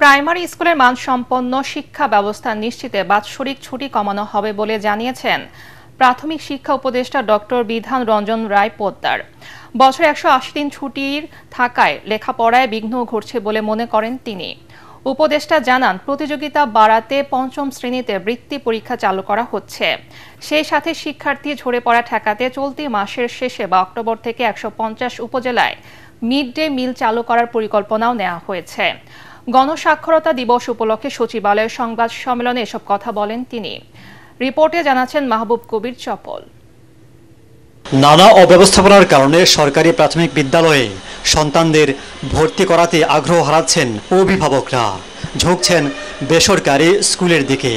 Primary স্কুলের মানসম্পন্ন শিক্ষা ব্যবস্থা নিশ্চিতে বাৎসরিক ছুটি কমানো হবে বলে জানিয়েছেন প্রাথমিক শিক্ষা উপদেষ্টা ডক্টর বিধান রঞ্জন রায় পোদ্দার। বছরে 180 দিন ছুটির থাকায় লেখাপড়ায় বিঘ্ন ঘটছে বলে মনে করেন তিনি। উপদেষ্টা জানান, প্রতিযোগিতা বাড়াতে পঞ্চম শ্রেণীতে বৃত্তি পরীক্ষা চালু করা হচ্ছে। সেই সাথে শিক্ষার্থী ঝরে পড়া ঠেকাতে চলতি মাসের শেষে বা অক্টোবর থেকে 150 উপজেলায় মিড ডে মিল চালু করার পরিকল্পনাও নেওয়া হয়েছে। গণস্বাক্ষরতা দিবস উপলক্ষে সচিবালয়ের সংবাদ সম্মেলনে এসব কথা বলেন তিনি। রিপোর্টে জানাচ্ছেন মাহবুব কবির চপল। নানা অব্যবস্থাপনার কারণে সরকারি প্রাথমিক বিদ্যালয়ে সন্তানদের ভর্তি করাতে আগ্রহ হারাচ্ছেন অভিভাবকরা, ঝুঁকছেন বেসরকারি স্কুলের দিকে।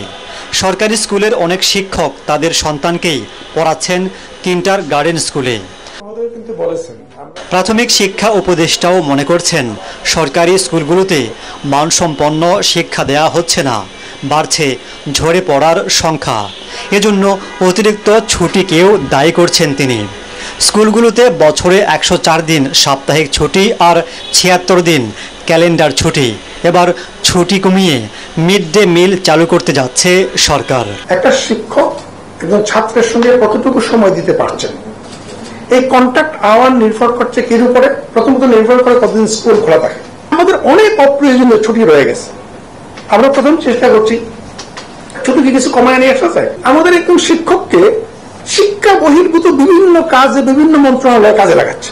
সরকারি স্কুলের অনেক শিক্ষক তাদের সন্তানকেই পড়াচ্ছেন কিন্ডারগার্টেন স্কুলে। প্রাথমিক শিক্ষা উপদেষ্টাও মনে করছেন, সরকারি স্কুলগুলোতে মানসম্পন্ন শিক্ষা দেয়া হচ্ছে না, বাড়ছে ঝরে পড়ার সংখ্যা। এজন্য অতিরিক্ত ছুটিকেও দায়ী করছেন তিনি। স্কুলগুলোতে বছরে 104 দিন সাপ্তাহিক ছুটি আর 76 দিন ক্যালেন্ডার ছুটি। এবার ছুটি কমিয়ে মিড ডে মিল চালু করতে যাচ্ছে সরকার। একটা শিক্ষক একজন ছাত্রের সঙ্গে কতটুকু সময় দিতে পারছেন, এই কন্ট্যাক্ট আওয়ার নির্ভর করছে এর উপরে। প্রথমত নির্ভর করে কতদিন স্কুল খোলা থাকে। আমাদের অনেক অপ্রয়োজনীয় ছুটি রয়ে গেছে। আমরা প্রথম চেষ্টা করছি ছুটিকে কিছু কমায় নিয়ে আসা যায়। আমাদের একজন শিক্ষককে শিক্ষা বহির্ভূত বিভিন্ন কাজে বিভিন্ন মন্ত্রণালয়ে কাজে লাগাচ্ছে,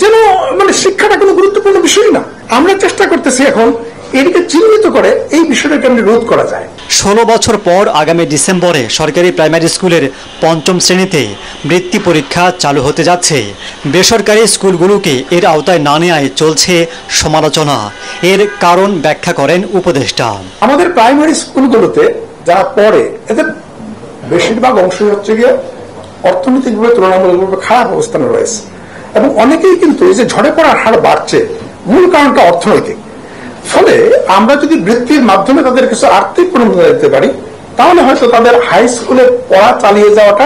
যেন শিক্ষাটা কোনো গুরুত্বপূর্ণ বিষয় না। আমরা চেষ্টা করতেছি এখন এটিকে চিহ্নিত করে এই বিষয়টা কেমন রোধ করা যায়। 16 বছর পর আগামী ডিসেম্বরে সরকারি প্রাইমারি স্কুলের পঞ্চম শ্রেণীতে বৃত্তি পরীক্ষা চালু হতে যাচ্ছে। বেসরকারি স্কুলগুলোকে এর আওতায় না নেওয়ায় চলছে সমালোচনা। এর কারণ ব্যাখ্যা করেন উপদেষ্টা। আমাদের প্রাইমারি স্কুলগুলোতে যারা পড়ে এদের বেশিরভাগ অংশই হচ্ছে গিয়ে অর্থনৈতিকভাবে তুলনামূলকভাবে খারাপ অবস্থানে রয়েছে, এবং অনেকেই কিন্তু এই যে ঝরে পড়ার হার বাড়ছে, মূল কারণটা অর্থনৈতিক। ফলে আমরা যদি বৃত্তির মাধ্যমে তাদের কিছু আর্থিক প্রণোদনা দিতে পারি, তাহলে হয়তো তাদের হাই স্কুলে পড়া চালিয়ে যাওয়াটা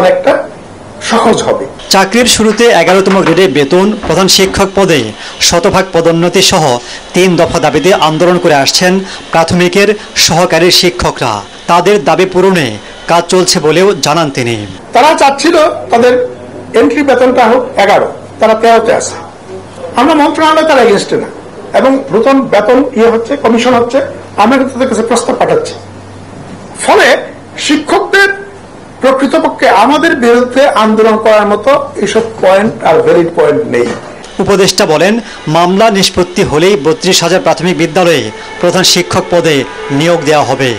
অনেকটা সহজ হবে। চাকরির শুরুতে 11তম গ্রেডে বেতন, প্রধান শিক্ষক পদে শতভাগ পদোন্নতি সহ 3 দফা দাবিতে আন্দোলন করে আসছেন প্রাথমিকের সহকারী শিক্ষকরা। তাদের দাবি পূরণে কাজ চলছে বলেও জানান তিনি। তারা চাচ্ছিল তাদের এন্ট্রি বেতনটা হোক 11, তারা 13তে আছে। আমরা মন্ত্রণালয় তারা এগেনস্টে না, এবং নতুন বেতন হচ্ছে, কমিশন হচ্ছে, আমরা তাদের কাছে প্রস্তাব পাঠাচ্ছি। ফলে শিক্ষকদের প্রকৃতপক্ষে আমাদের বিরুদ্ধে আন্দোলন করার মতো এইসব পয়েন্ট আর ভ্যালিড পয়েন্ট নেই। উপদেষ্টা বলেন, মামলা নিষ্পত্তি হলেই 32,000 প্রাথমিক বিদ্যালয়ে প্রধান শিক্ষক পদে নিয়োগ দেওয়া হবে।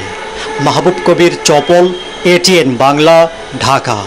মাহবুব কবির চপল, ATN বাংলা, ঢাকা।